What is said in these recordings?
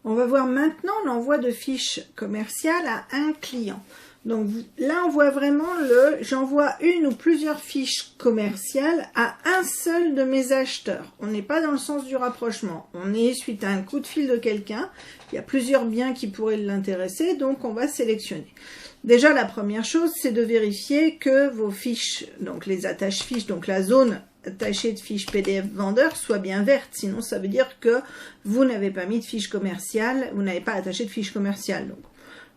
On va voir maintenant l'envoi de fiches commerciales à un client. Donc là, on voit vraiment j'envoie une ou plusieurs fiches commerciales à un seul de mes acheteurs. On n'est pas dans le sens du rapprochement. On est suite à un coup de fil de quelqu'un. Il y a plusieurs biens qui pourraient l'intéresser, donc on va sélectionner. Déjà, la première chose, c'est de vérifier que vos fiches, donc les attaches fiches, donc la zone attachée de fiches PDF vendeur soit bien verte. Sinon, ça veut dire que vous n'avez pas mis de fiches commerciales, vous n'avez pas attaché de fiches commerciales. Donc,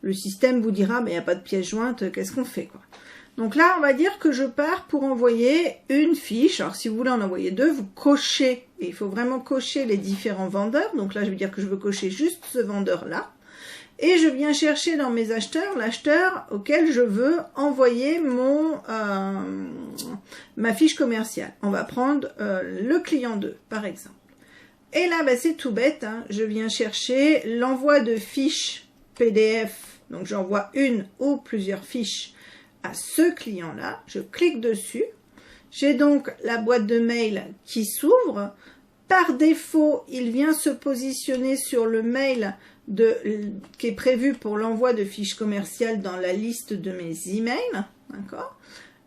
le système vous dira, mais il n'y a pas de pièce jointe, qu'est-ce qu'on fait, quoi. Donc là, on va dire que je pars pour envoyer une fiche. Alors, si vous voulez en envoyer deux, vous cochez. Et il faut vraiment cocher les différents vendeurs. Donc là, je veux dire que je veux cocher juste ce vendeur-là. Et je viens chercher dans mes acheteurs l'acheteur auquel je veux envoyer ma fiche commerciale. On va prendre le client 2, par exemple. Et là, c'est tout bête, hein. Je viens chercher l'envoi de fiches PDF. Donc, j'envoie une ou plusieurs fiches à ce client-là. Je clique dessus. J'ai donc la boîte de mail qui s'ouvre. Par défaut, il vient se positionner sur le mail qui est prévu pour l'envoi de fiches commerciales dans la liste de mes emails. D'accord ?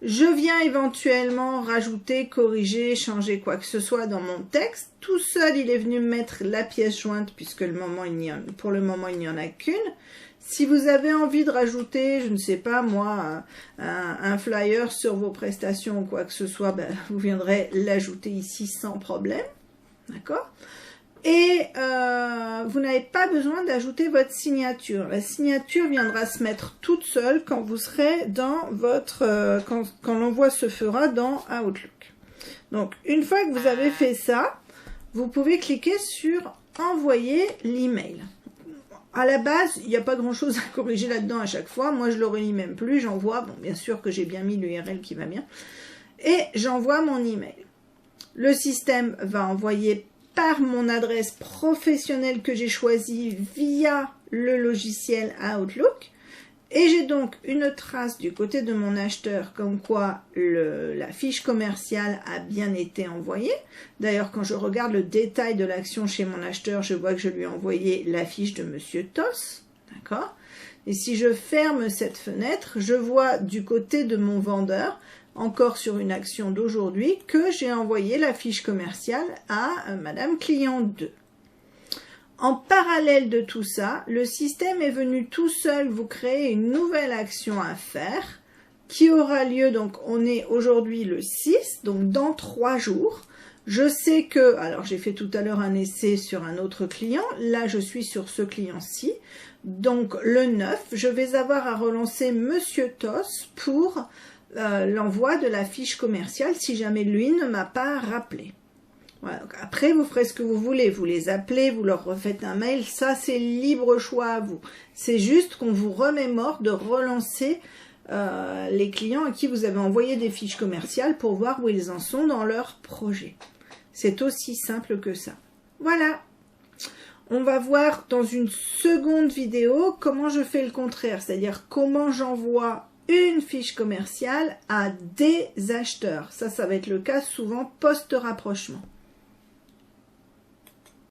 Je viens éventuellement rajouter, corriger, changer quoi que ce soit dans mon texte. Tout seul, il est venu me mettre la pièce jointe puisque pour le moment, il n'y en a qu'une. Si vous avez envie de rajouter, je ne sais pas moi, un flyer sur vos prestations ou quoi que ce soit, vous viendrez l'ajouter ici sans problème. D'accord ? Et vous n'avez pas besoin d'ajouter votre signature. La signature viendra se mettre toute seule quand vous serez dans votre... quand l'envoi se fera dans Outlook. Donc, une fois que vous avez fait ça, vous pouvez cliquer sur « Envoyer l'email ». À la base, il n'y a pas grand-chose à corriger là-dedans à chaque fois. Moi, je ne le relis même plus. J'envoie, bon, bien sûr que j'ai bien mis l'URL qui va bien. Et j'envoie mon email. Le système va envoyer par mon adresse professionnelle que j'ai choisie via le logiciel Outlook. Et j'ai donc une trace du côté de mon acheteur comme quoi la fiche commerciale a bien été envoyée. D'ailleurs, quand je regarde le détail de l'action chez mon acheteur, je vois que je lui ai envoyé la fiche de Monsieur Toss. D'accord ? Et si je ferme cette fenêtre, je vois du côté de mon vendeur, encore sur une action d'aujourd'hui, que j'ai envoyé la fiche commerciale à Madame Client 2. En parallèle de tout ça, le système est venu tout seul vous créer une nouvelle action à faire qui aura lieu, donc on est aujourd'hui le 6, donc dans 3 jours. Je sais que, alors j'ai fait tout à l'heure un essai sur un autre client, là je suis sur ce client-ci, donc le 9, je vais avoir à relancer Monsieur Toss pour l'envoi de la fiche commerciale si jamais lui ne m'a pas rappelé. Voilà, donc après, vous ferez ce que vous voulez. Vous les appelez, vous leur refaites un mail. Ça, c'est libre choix à vous. C'est juste qu'on vous remémore de relancer les clients à qui vous avez envoyé des fiches commerciales pour voir où ils en sont dans leur projet. C'est aussi simple que ça. Voilà. On va voir dans une seconde vidéo comment je fais le contraire. C'est-à-dire comment j'envoie une fiche commerciale à des acheteurs. Ça va être le cas souvent post-rapprochement.